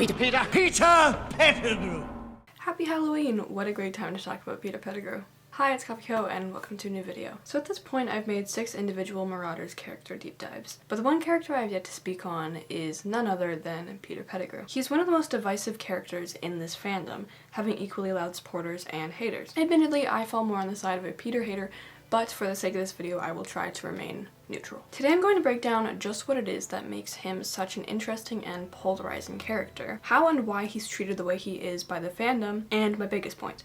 Peter Pettigrew! Happy Halloween! What a great time to talk about Peter Pettigrew. Hi, it's Sophithill and welcome to a new video. So at this point I've made 6 individual Marauders character deep dives, but the one character I have yet to speak on is none other than Peter Pettigrew. He's one of the most divisive characters in this fandom, having equally loud supporters and haters. Admittedly, I fall more on the side of a Peter hater, but for the sake of this video I will try to remain neutral. Today I'm going to break down just what it is that makes him such an interesting and polarizing character, how and why he's treated the way he is by the fandom, and my biggest point.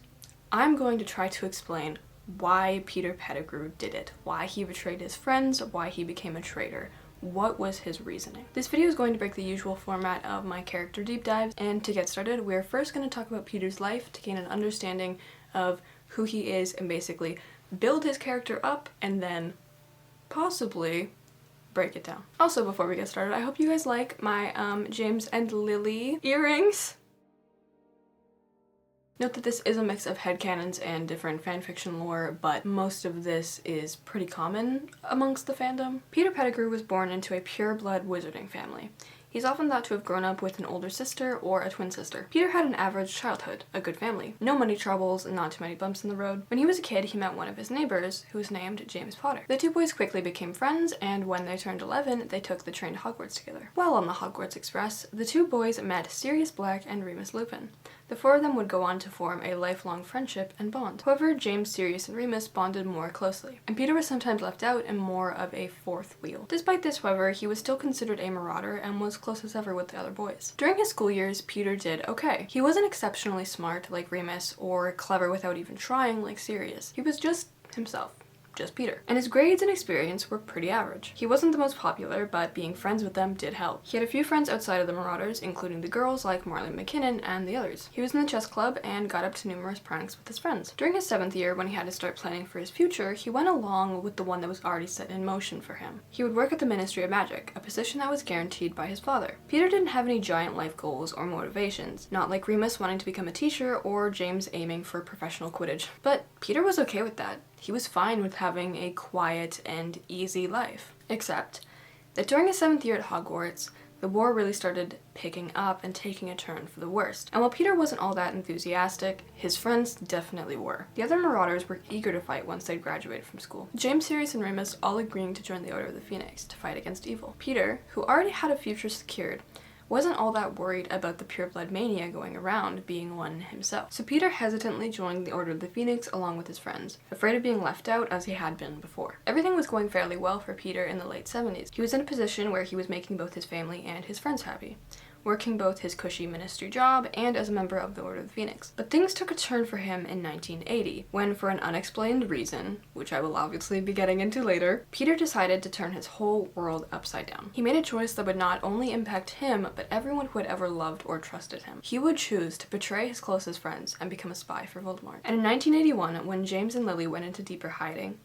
I'm going to try to explain why Peter Pettigrew did it, why he betrayed his friends, why he became a traitor. What was his reasoning? This video is going to break the usual format of my character deep dives, and to get started, we're first going to talk about Peter's life to gain an understanding of who he is and basically build his character up and then possibly break it down. Also, before we get started, I hope you guys like my James and Lily earrings. Note that this is a mix of headcanons and different fanfiction lore, but most of this is pretty common amongst the fandom. Peter Pettigrew was born into a pure-blood wizarding family. He's often thought to have grown up with an older sister or a twin sister. Peter had an average childhood, a good family. No money troubles, and not too many bumps in the road. When he was a kid, he met one of his neighbors, who was named James Potter. The two boys quickly became friends, and when they turned 11, they took the train to Hogwarts together. While on the Hogwarts Express, the two boys met Sirius Black and Remus Lupin. The four of them would go on to form a lifelong friendship and bond. However, James, Sirius, and Remus bonded more closely, and Peter was sometimes left out and more of a fourth wheel. Despite this, however, he was still considered a marauder and was close as ever with the other boys. During his school years, Peter did okay. He wasn't exceptionally smart like Remus or clever without even trying like Sirius. He was just himself. Just Peter. And his grades and experience were pretty average. He wasn't the most popular, but being friends with them did help. He had a few friends outside of the Marauders, including the girls like Marley McKinnon and the others. He was in the chess club and got up to numerous pranks with his friends. During his 7th year, when he had to start planning for his future, he went along with the one that was already set in motion for him. He would work at the Ministry of Magic, a position that was guaranteed by his father. Peter didn't have any giant life goals or motivations, not like Remus wanting to become a teacher or James aiming for professional Quidditch. But Peter was okay with that. He was fine with having a quiet and easy life. Except that during his 7th year at Hogwarts, the war really started picking up and taking a turn for the worst. And while Peter wasn't all that enthusiastic, his friends definitely were. The other Marauders were eager to fight once they'd graduated from school. James, Sirius, and Remus all agreeing to join the Order of the Phoenix to fight against evil. Peter, who already had a future secured, wasn't all that worried about the pureblood mania going around, being one himself. So Peter hesitantly joined the Order of the Phoenix along with his friends, afraid of being left out as he had been before. Everything was going fairly well for Peter in the late 70s. He was in a position where he was making both his family and his friends happy, working both his cushy ministry job and as a member of the Order of the Phoenix. But things took a turn for him in 1980, when for an unexplained reason, which I will obviously be getting into later, Peter decided to turn his whole world upside down. He made a choice that would not only impact him, but everyone who had ever loved or trusted him. He would choose to betray his closest friends and become a spy for Voldemort. And in 1981, when James and Lily went into deeper hiding,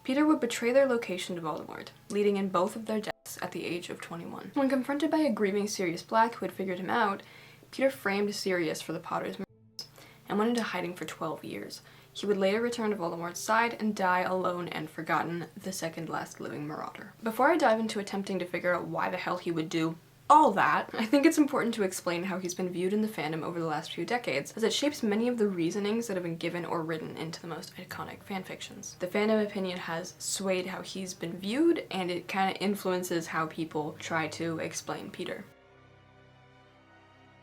Peter would betray their location to Voldemort, leading in both of their deaths at the age of 21. When confronted by a grieving Sirius Black who had figured him out, Peter framed Sirius for the Potter's murders and went into hiding for 12 years. He would later return to Voldemort's side and die alone and forgotten, the second last living Marauder. Before I dive into attempting to figure out why the hell he would do all that, I think it's important to explain how he's been viewed in the fandom over the last few decades, as it shapes many of the reasonings that have been given or written into the most iconic fanfictions. The fandom opinion has swayed how he's been viewed, and it kind of influences how people try to explain Peter.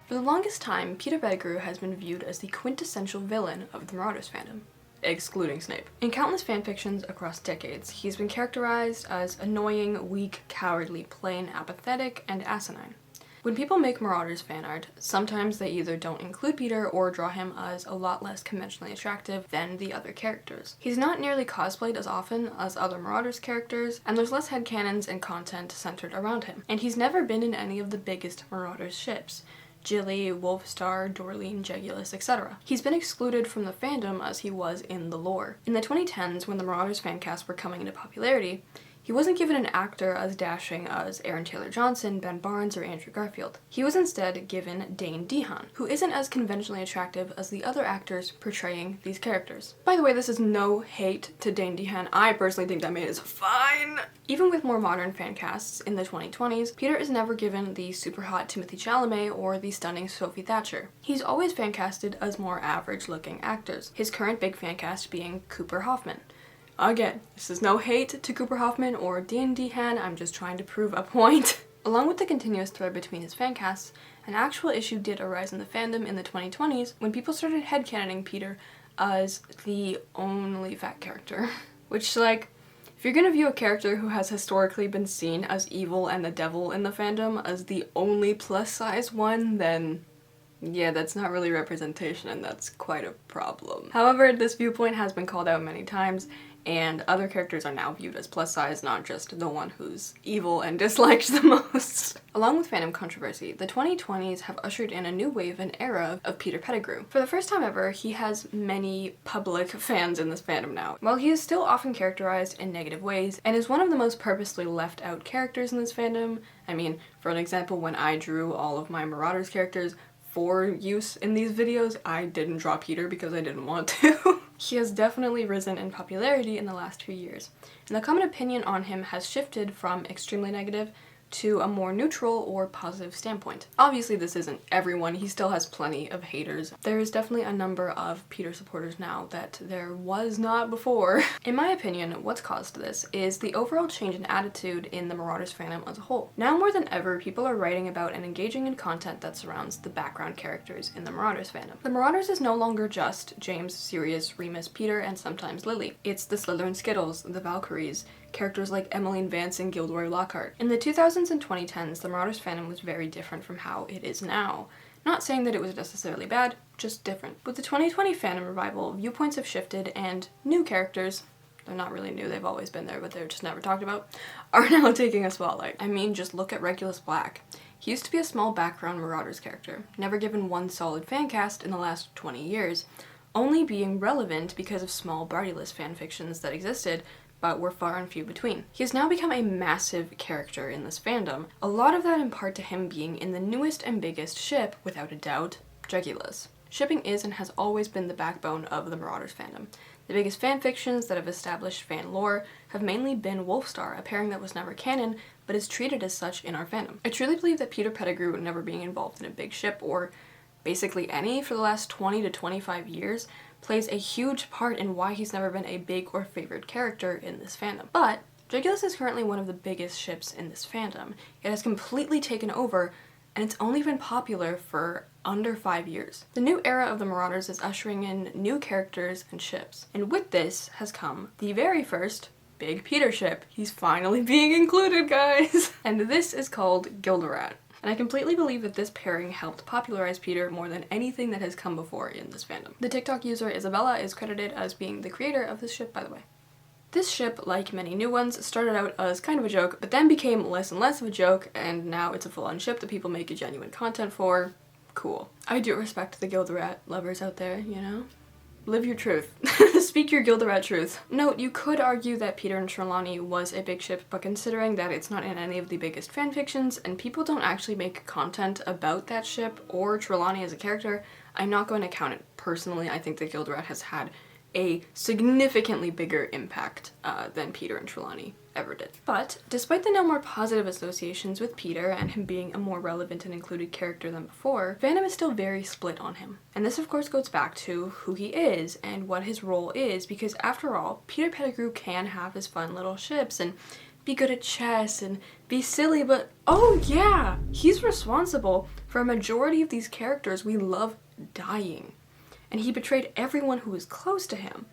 For the longest time, Peter Pettigrew has been viewed as the quintessential villain of the Marauders fandom, excluding Snape. In countless fanfictions across decades, he's been characterized as annoying, weak, cowardly, plain, apathetic, and asinine. When people make Marauders fan art, sometimes they either don't include Peter or draw him as a lot less conventionally attractive than the other characters. He's not nearly cosplayed as often as other Marauders characters, and there's less headcanons and content centered around him. And he's never been in any of the biggest Marauders ships. Jilly, Wolfstar, Dorleen, Jegulus, etc. He's been excluded from the fandom as he was in the lore. In the 2010s, when the Marauders fancast were coming into popularity, He wasn't given an actor as dashing as Aaron Taylor Johnson, Ben Barnes, or Andrew Garfield. He was instead given Dane DeHaan, who isn't as conventionally attractive as the other actors portraying these characters. By the way, this is no hate to Dane DeHaan. I personally think that man is fine. Even with more modern fan casts in the 2020s, Peter is never given the super hot Timothée Chalamet or the stunning Sophie Thatcher. He's always fan casted as more average looking actors, his current big fan cast being Cooper Hoffman. Again, this is no hate to Cooper Hoffman or Dane DeHaan, I'm just trying to prove a point. Along with the continuous thread between his fan casts, an actual issue did arise in the fandom in the 2020s when people started headcanoning Peter as the only fat character. Which, like, if you're gonna view a character who has historically been seen as evil and the devil in the fandom as the only plus-size one, then yeah, that's not really representation and that's quite a problem. However, this viewpoint has been called out many times, and other characters are now viewed as plus size, not just the one who's evil and disliked the most. Along with fandom controversy, the 2020s have ushered in a new wave and era of Peter Pettigrew. For the first time ever, he has many public fans in this fandom now. While he is still often characterized in negative ways, and is one of the most purposely left out characters in this fandom, I mean, for an example, when I drew all of my Marauders characters for use in these videos, I didn't draw Peter because I didn't want to. He has definitely risen in popularity in the last few years, and the common opinion on him has shifted from extremely negative to a more neutral or positive standpoint. Obviously this isn't everyone, he still has plenty of haters. There is definitely a number of Peter supporters now that there was not before. In my opinion, what's caused this is the overall change in attitude in the Marauders fandom as a whole. Now more than ever, people are writing about and engaging in content that surrounds the background characters in the Marauders fandom. The Marauders is no longer just James, Sirius, Remus, Peter, and sometimes Lily. It's the Slytherin Skittles, the Valkyries, characters like Emmeline Vance and Gilderoy Lockhart. In the 2000s and 2010s, the Marauders fandom was very different from how it is now. Not saying that it was necessarily bad, just different. With the 2020 fandom revival, viewpoints have shifted and new characters, they're not really new, they've always been there, but they're just never talked about, are now taking a spotlight. I mean, just look at Regulus Black. He used to be a small background Marauders character, never given one solid fan cast in the last 20 years, only being relevant because of small Bardyless fanfictions that existed, but were far and few between. He has now become a massive character in this fandom, a lot of that in part to him being in the newest and biggest ship, without a doubt, Dragulus. Shipping is and has always been the backbone of the Marauders fandom. The biggest fanfictions that have established fan lore have mainly been Wolfstar, a pairing that was never canon, but is treated as such in our fandom. I truly believe that Peter Pettigrew never being involved in a big ship, or basically any, for the last 20 to 25 years, plays a huge part in why he's never been a big or favored character in this fandom. But Dragulus is currently one of the biggest ships in this fandom. It has completely taken over, and it's only been popular for under 5 years. The new era of the Marauders is ushering in new characters and ships, and with this has come the very first big Peter ship. He's finally being included, guys! And this is called Gilderat. And I completely believe that this pairing helped popularize Peter more than anything that has come before in this fandom. The TikTok user Isabella is credited as being the creator of this ship, by the way. This ship, like many new ones, started out as kind of a joke, but then became less and less of a joke, and now it's a full-on ship that people make a genuine content for. Cool. I do respect the Gilderat lovers out there, you know? Live your truth. Speak your Gilderat truth. Note, you could argue that Peter and Trelawney was a big ship, but considering that it's not in any of the biggest fanfictions, and people don't actually make content about that ship or Trelawney as a character, I'm not going to count it. Personally, I think that Gilderat has had a significantly bigger impact than Peter and Trelawney ever did. But despite the now more positive associations with Peter and him being a more relevant and included character than before, fandom is still very split on him. And this of course goes back to who he is and what his role is, because after all, Peter Pettigrew can have his fun little ships and be good at chess and be silly, but oh yeah, he's responsible for a majority of these characters we love dying. And he betrayed everyone who was close to him.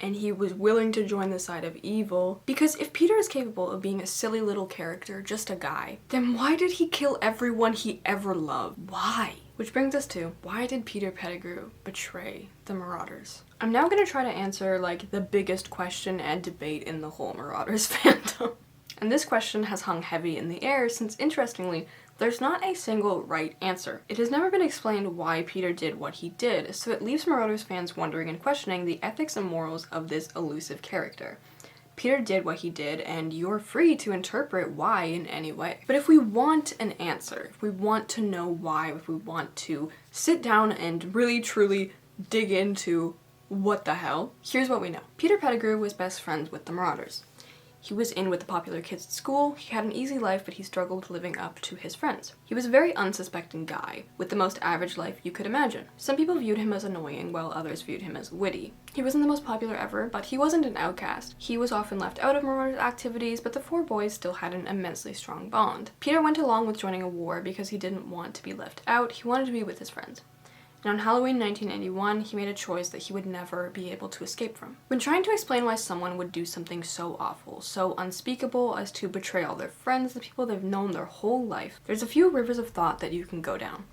And he was willing to join the side of evil. Because if Peter is capable of being a silly little character, just a guy, then why did he kill everyone he ever loved? Why? Which brings us to, why did Peter Pettigrew betray the Marauders? I'm now gonna try to answer like the biggest question and debate in the whole Marauders fandom. And this question has hung heavy in the air since, interestingly, there's not a single right answer. It has never been explained why Peter did what he did, so it leaves Marauders fans wondering and questioning the ethics and morals of this elusive character. Peter did what he did, and you're free to interpret why in any way. But if we want an answer, if we want to know why, if we want to sit down and really truly dig into what the hell, here's what we know. Peter Pettigrew was best friends with the Marauders. He was in with the popular kids at school, he had an easy life, but he struggled living up to his friends. He was a very unsuspecting guy, with the most average life you could imagine. Some people viewed him as annoying, while others viewed him as witty. He wasn't the most popular ever, but he wasn't an outcast. He was often left out of Marauders activities, but the four boys still had an immensely strong bond. Peter went along with joining a war because he didn't want to be left out, he wanted to be with his friends. And on Halloween 1981, he made a choice that he would never be able to escape from. When trying to explain why someone would do something so awful, so unspeakable as to betray all their friends, the people they've known their whole life, there's a few rivers of thought that you can go down.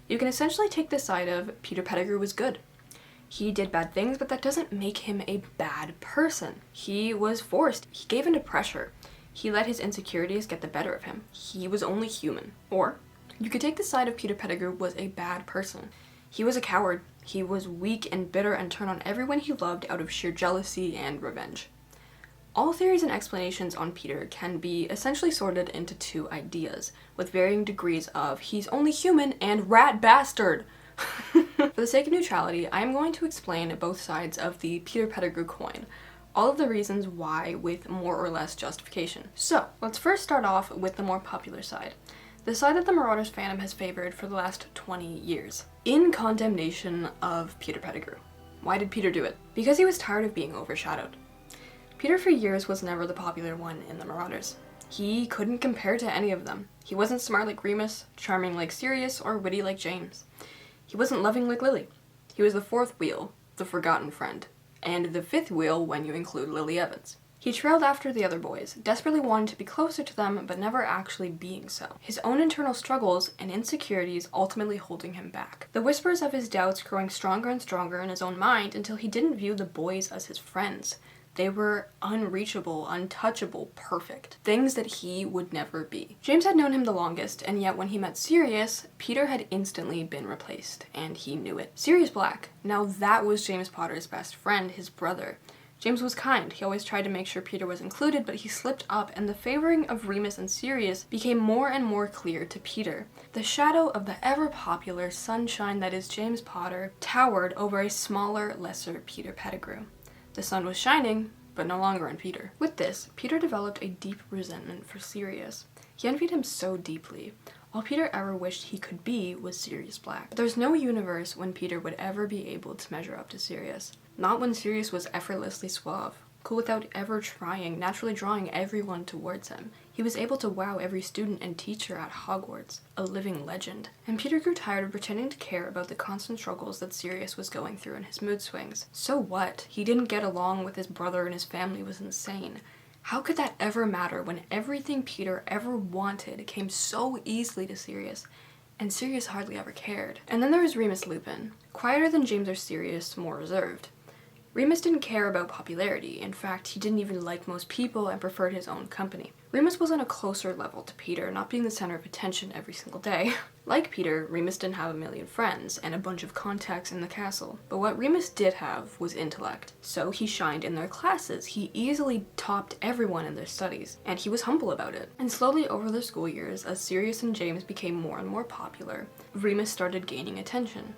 You can essentially take the side of Peter Pettigrew was good. He did bad things, but that doesn't make him a bad person. He was forced. He gave into pressure. He let his insecurities get the better of him. He was only human. Or you could take the side of Peter Pettigrew was a bad person. He was a coward. He was weak and bitter and turned on everyone he loved out of sheer jealousy and revenge. All theories and explanations on Peter can be essentially sorted into two ideas, with varying degrees of he's only human and rat bastard. For the sake of neutrality, I am going to explain both sides of the Peter Pettigrew coin, all of the reasons why with more or less justification. So, let's first start off with the more popular side. The side that the Marauders fandom has favored for the last 20 years. In condemnation of Peter Pettigrew. Why did Peter do it? Because he was tired of being overshadowed. Peter for years was never the popular one in the Marauders. He couldn't compare to any of them. He wasn't smart like Remus, charming like Sirius, or witty like James. He wasn't loving like Lily. He was the fourth wheel, the forgotten friend, and the fifth wheel when you include Lily Evans. He trailed after the other boys, desperately wanting to be closer to them, but never actually being so. His own internal struggles and insecurities ultimately holding him back. The whispers of his doubts growing stronger and stronger in his own mind until he didn't view the boys as his friends. They were unreachable, untouchable, perfect. Things that he would never be. James had known him the longest, and yet when he met Sirius, Peter had instantly been replaced, and he knew it. Sirius Black. Now that was James Potter's best friend, his brother. James was kind. He always tried to make sure Peter was included, but he slipped up, and the favoring of Remus and Sirius became more and more clear to Peter. The shadow of the ever-popular sunshine that is James Potter towered over a smaller, lesser Peter Pettigrew. The sun was shining, but no longer on Peter. With this, Peter developed a deep resentment for Sirius. He envied him so deeply. All Peter ever wished he could be was Sirius Black. But there's no universe when Peter would ever be able to measure up to Sirius. Not when Sirius was effortlessly suave, cool without ever trying, naturally drawing everyone towards him. He was able to wow every student and teacher at Hogwarts, a living legend. And Peter grew tired of pretending to care about the constant struggles that Sirius was going through in his mood swings. So what? He didn't get along with his brother and his family was insane. How could that ever matter when everything Peter ever wanted came so easily to Sirius, and Sirius hardly ever cared? And then there was Remus Lupin, quieter than James or Sirius, more reserved. Remus didn't care about popularity. In fact, he didn't even like most people and preferred his own company. Remus was on a closer level to Peter, not being the center of attention every single day. Like Peter, Remus didn't have a million friends and a bunch of contacts in the castle. But what Remus did have was intellect. So he shined in their classes. He easily topped everyone in their studies, and he was humble about it. And slowly over the school years, as Sirius and James became more and more popular, Remus started gaining attention.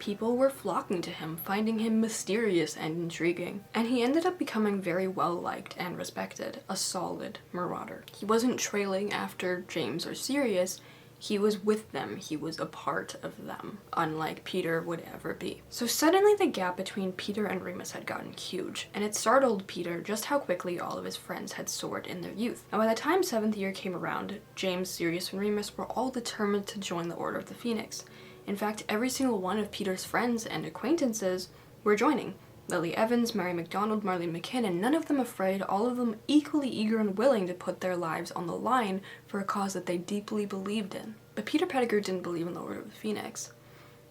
People were flocking to him, finding him mysterious and intriguing, and he ended up becoming very well liked and respected, a solid marauder. He wasn't trailing after James or Sirius, he was with them, he was a part of them, unlike Peter would ever be. So suddenly the gap between Peter and Remus had gotten huge, and it startled Peter just how quickly all of his friends had soared in their youth. And by the time 7th year came around, James, Sirius, and Remus were all determined to join the Order of the Phoenix. In fact, every single one of Peter's friends and acquaintances were joining. Lily Evans, Mary McDonald, Marlene McKinn, and none of them afraid, all of them equally eager and willing to put their lives on the line for a cause that they deeply believed in. But Peter Pettigrew didn't believe in the Order of the Phoenix.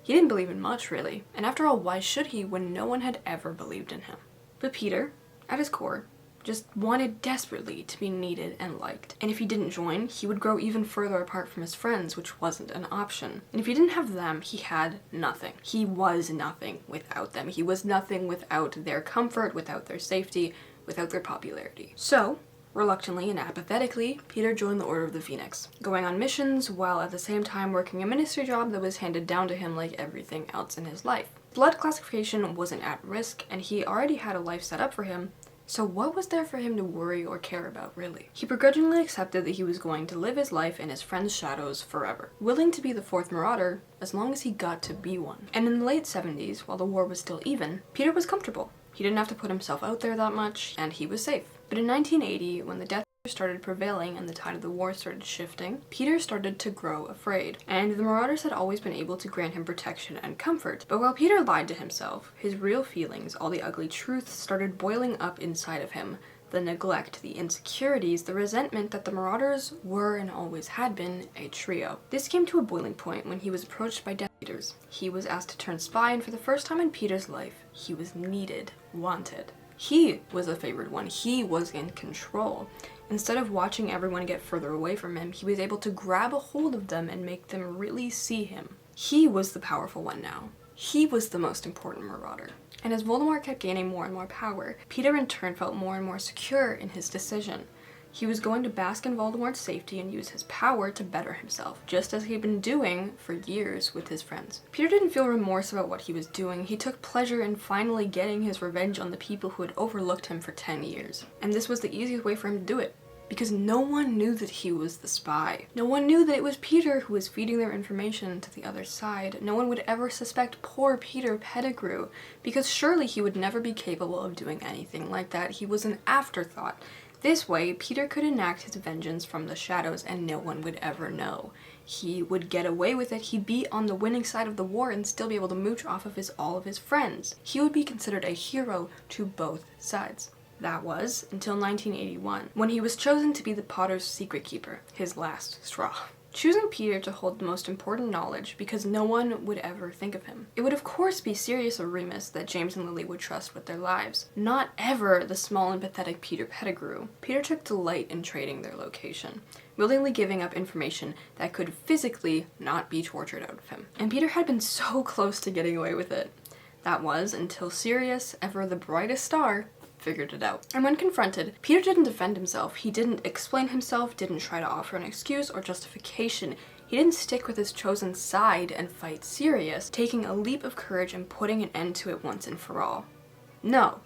He didn't believe in much, really. And after all, why should he when no one had ever believed in him? But Peter, at his core, just wanted desperately to be needed and liked. And if he didn't join, he would grow even further apart from his friends, which wasn't an option. And if he didn't have them, he had nothing. He was nothing without them. He was nothing without their comfort, without their safety, without their popularity. So, reluctantly and apathetically, Peter joined the Order of the Phoenix, going on missions while at the same time working a ministry job that was handed down to him like everything else in his life. Blood classification wasn't at risk, and he already had a life set up for him, so what was there for him to worry or care about, really? He begrudgingly accepted that he was going to live his life in his friend's shadows forever, willing to be the fourth Marauder as long as he got to be one. And in the late 70s, while the war was still even, Peter was comfortable. He didn't have to put himself out there that much, and he was safe. But in 1980, when the death started prevailing and the tide of the war started shifting, Peter started to grow afraid, and the Marauders had always been able to grant him protection and comfort. But while Peter lied to himself, his real feelings, all the ugly truths, started boiling up inside of him. The neglect, the insecurities, the resentment that the Marauders were and always had been a trio. This came to a boiling point when he was approached by Death Eaters. He was asked to turn spy, and for the first time in Peter's life, he was needed, wanted. He was the favored one. He was in control. Instead of watching everyone get further away from him, he was able to grab a hold of them and make them really see him. He was the powerful one now. He was the most important Marauder. And as Voldemort kept gaining more and more power, Peter in turn felt more and more secure in his decision. He was going to bask in Voldemort's safety and use his power to better himself, just as he'd been doing for years with his friends. Peter didn't feel remorse about what he was doing. He took pleasure in finally getting his revenge on the people who had overlooked him for 10 years. And this was the easiest way for him to do it, because no one knew that he was the spy. No one knew that it was Peter who was feeding their information to the other side. No one would ever suspect poor Peter Pettigrew, because surely he would never be capable of doing anything like that. He was an afterthought. This way, Peter could enact his vengeance from the shadows and no one would ever know. He would get away with it, he'd be on the winning side of the war and still be able to mooch off of all of his friends. He would be considered a hero to both sides. That was until 1981, when he was chosen to be the Potter's secret keeper, his last straw. Choosing Peter to hold the most important knowledge because no one would ever think of him. It would of course be Sirius or Remus that James and Lily would trust with their lives, not ever the small and pathetic Peter Pettigrew. Peter took delight in trading their location, willingly giving up information that could physically not be tortured out of him. And Peter had been so close to getting away with it. That was until Sirius, ever the brightest star, figured it out. And when confronted, Peter didn't defend himself, he didn't explain himself, didn't try to offer an excuse or justification. He didn't stick with his chosen side and fight Sirius, taking a leap of courage and putting an end to it once and for all. No,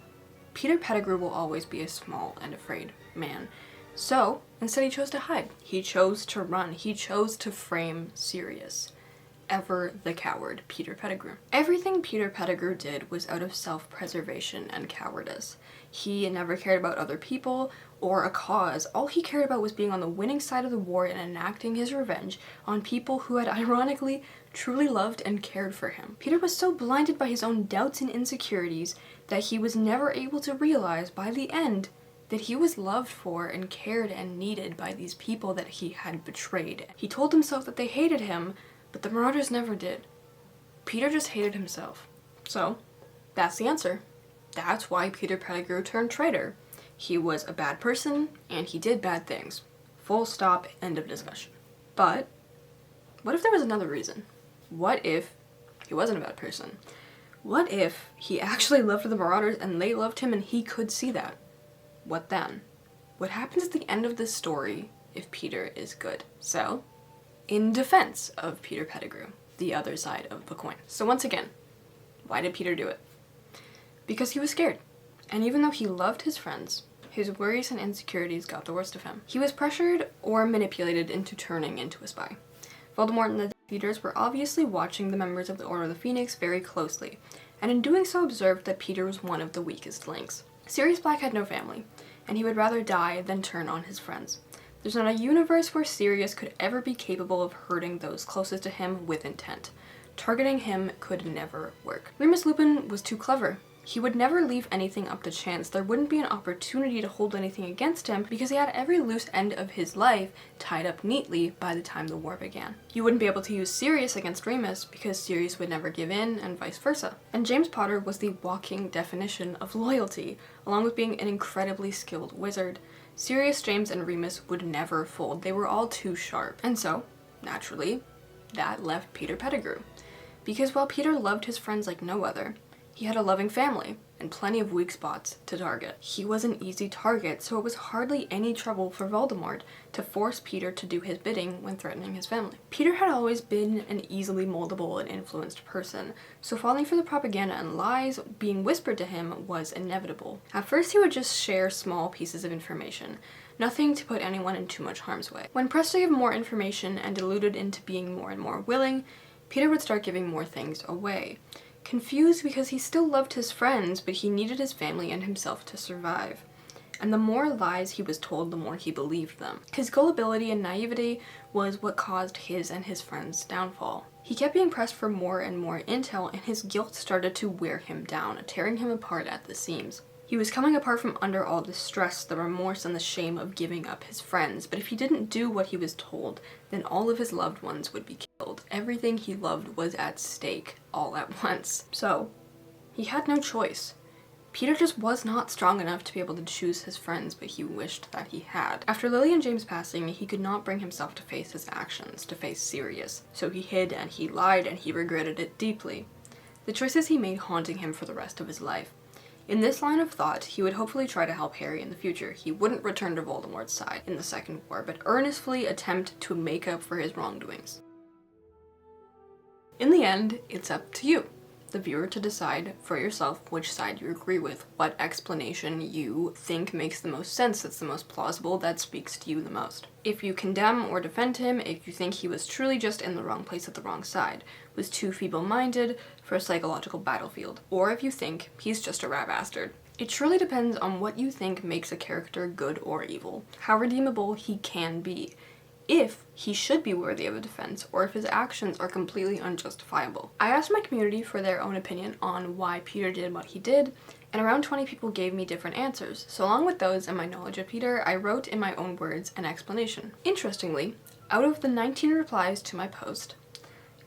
Peter Pettigrew will always be a small and afraid man. So, instead he chose to hide. He chose to run. He chose to frame Sirius. Ever the coward, Peter Pettigrew. Everything Peter Pettigrew did was out of self-preservation and cowardice. He never cared about other people or a cause. All he cared about was being on the winning side of the war and enacting his revenge on people who had ironically truly loved and cared for him. Peter was so blinded by his own doubts and insecurities that he was never able to realize by the end that he was loved for and cared and needed by these people that he had betrayed. He told himself that they hated him, but the Marauders never did. Peter just hated himself. So, that's the answer. That's why Peter Pettigrew turned traitor. He was a bad person, and he did bad things. Full stop, end of discussion. But, what if there was another reason? What if he wasn't a bad person? What if he actually loved the Marauders and they loved him and he could see that? What then? What happens at the end of this story if Peter is good? So, in defense of Peter Pettigrew, the other side of the coin. So once again, why did Peter do it? Because he was scared. And even though he loved his friends, his worries and insecurities got the worst of him. He was pressured or manipulated into turning into a spy. Voldemort and the Death Eaters were obviously watching the members of the Order of the Phoenix very closely, and in doing so observed that Peter was one of the weakest links. Sirius Black had no family, and he would rather die than turn on his friends. There's not a universe where Sirius could ever be capable of hurting those closest to him with intent. Targeting him could never work. Remus Lupin was too clever. He would never leave anything up to chance. There wouldn't be an opportunity to hold anything against him because he had every loose end of his life tied up neatly by the time the war began. You wouldn't be able to use Sirius against Remus because Sirius would never give in and vice versa. And James Potter was the walking definition of loyalty, along with being an incredibly skilled wizard. Sirius, James, and Remus would never fold. They were all too sharp. And so, naturally, that left Peter Pettigrew. Because while Peter loved his friends like no other, he had a loving family, and plenty of weak spots to target. He was an easy target, so it was hardly any trouble for Voldemort to force Peter to do his bidding when threatening his family. Peter had always been an easily moldable and influenced person, so falling for the propaganda and lies being whispered to him was inevitable. At first he would just share small pieces of information, nothing to put anyone in too much harm's way. When pressed to give more information and deluded into being more and more willing, Peter would start giving more things away. Confused because he still loved his friends, but he needed his family and himself to survive. And the more lies he was told, the more he believed them. His gullibility and naivety was what caused his and his friends' downfall. He kept being pressed for more and more intel, and his guilt started to wear him down, tearing him apart at the seams. He was coming apart from under all the stress, the remorse, and the shame of giving up his friends, but if he didn't do what he was told, then all of his loved ones would be killed. Everything he loved was at stake, all at once. So, he had no choice. Peter just was not strong enough to be able to choose his friends, but he wished that he had. After Lily and James passing, he could not bring himself to face his actions, to face Sirius. So he hid and he lied and he regretted it deeply. The choices he made haunting him for the rest of his life. In this line of thought, he would hopefully try to help Harry in the future. He wouldn't return to Voldemort's side in the Second War, but earnestly attempt to make up for his wrongdoings. In the end, it's up to you, the viewer, to decide for yourself which side you agree with, what explanation you think makes the most sense, that's the most plausible, that speaks to you the most. If you condemn or defend him, if you think he was truly just in the wrong place at the wrong side, was too feeble-minded for a psychological battlefield, or if you think he's just a rat bastard. It truly depends on what you think makes a character good or evil, how redeemable he can be, if he should be worthy of a defense, or if his actions are completely unjustifiable. I asked my community for their own opinion on why Peter did what he did, and around 20 people gave me different answers. So along with those and my knowledge of Peter, I wrote in my own words an explanation. Interestingly, out of the 19 replies to my post,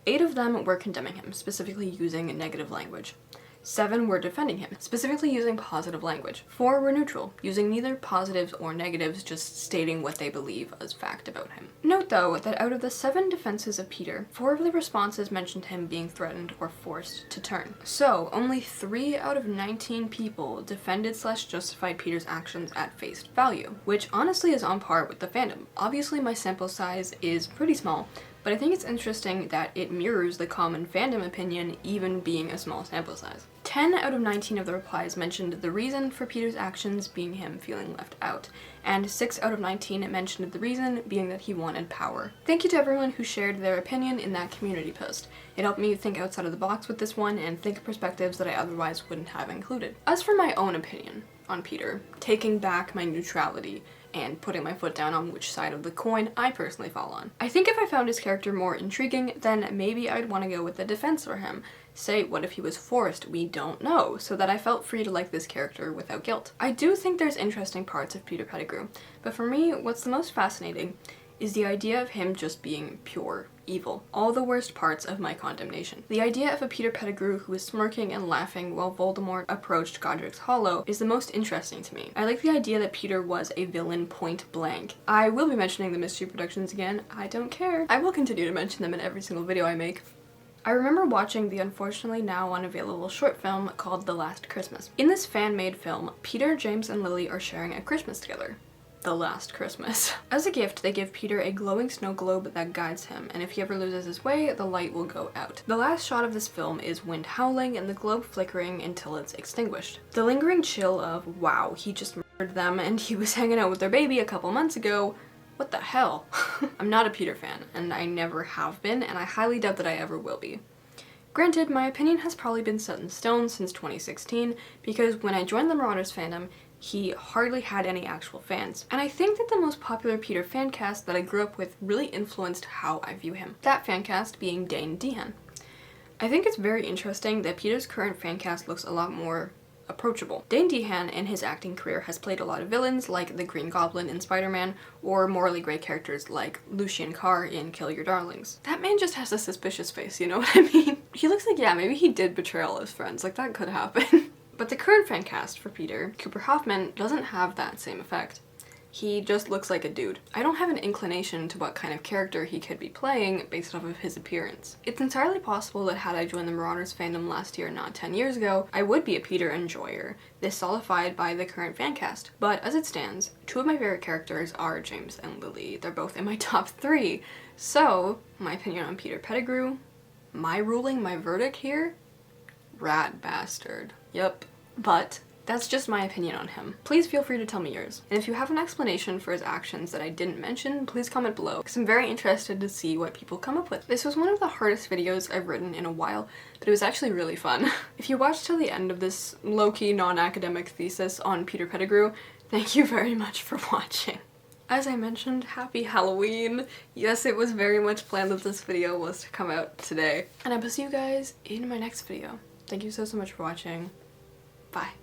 8 of them were condemning him, specifically using negative language. 7 were defending him, specifically using positive language. 4 were neutral, using neither positives or negatives, just stating what they believe as fact about him. Note though that out of the 7 defenses of Peter, 4 of the responses mentioned him being threatened or forced to turn. So only 3 out of 19 people defended/justified Peter's actions at face value, which honestly is on par with the fandom. Obviously my sample size is pretty small, but I think it's interesting that it mirrors the common fandom opinion, even being a small sample size. 10 out of 19 of the replies mentioned the reason for Peter's actions being him feeling left out, and 6 out of 19 mentioned the reason being that he wanted power. Thank you to everyone who shared their opinion in that community post. It helped me think outside of the box with this one and think of perspectives that I otherwise wouldn't have included. As for my own opinion on Peter, taking back my neutrality and putting my foot down on which side of the coin I personally fall on. I think if I found his character more intriguing, then maybe I'd want to go with the defense for him. Say, what if he was forced? We don't know, so that I felt free to like this character without guilt. I do think there's interesting parts of Peter Pettigrew, but for me, what's the most fascinating is the idea of him just being pure evil. All the worst parts of my condemnation. The idea of a Peter Pettigrew who is smirking and laughing while Voldemort approached Godric's Hollow is the most interesting to me. I like the idea that Peter was a villain point blank. I will be mentioning the Mystery Productions again. I don't care. I will continue to mention them in every single video I make. I remember watching the unfortunately now unavailable short film called The Last Christmas. In this fan-made film, Peter, James, and Lily are sharing a Christmas together. The Last Christmas. As a gift, they give Peter a glowing snow globe that guides him, and if he ever loses his way, the light will go out. The last shot of this film is wind howling and the globe flickering until it's extinguished. The lingering chill of, wow, he just murdered them and he was hanging out with their baby a couple months ago. What the hell? I'm not a Peter fan, and I never have been, and I highly doubt that I ever will be. Granted, my opinion has probably been set in stone since 2016, because when I joined the Marauders fandom, he hardly had any actual fans. And I think that the most popular Peter fancast that I grew up with really influenced how I view him. That fancast being Dane DeHaan. I think it's very interesting that Peter's current fancast looks a lot more approachable. Dane DeHaan in his acting career has played a lot of villains like the Green Goblin in Spider-Man, or morally gray characters like Lucien Carr in Kill Your Darlings. That man just has a suspicious face, you know what I mean? He looks like, yeah, maybe he did betray all his friends, like that could happen. But the current fancast for Peter, Cooper Hoffman, doesn't have that same effect. He just looks like a dude. I don't have an inclination to what kind of character he could be playing based off of his appearance. It's entirely possible that had I joined the Marauders fandom last year, not 10 years ago, I would be a Peter enjoyer, this solidified by the current fancast. But as it stands, two of my favorite characters are James and Lily. They're both in my top 3. So, my opinion on Peter Pettigrew, my ruling, my verdict here, rat bastard. Yep. But that's just my opinion on him. Please feel free to tell me yours. And if you have an explanation for his actions that I didn't mention, please comment below, because I'm very interested to see what people come up with. This was one of the hardest videos I've written in a while, but it was actually really fun. If you watched till the end of this low-key non-academic thesis on Peter Pettigrew, thank you very much for watching. As I mentioned, happy Halloween! Yes, it was very much planned that this video was to come out today. And I will see you guys in my next video. Thank you so much for watching. Bye.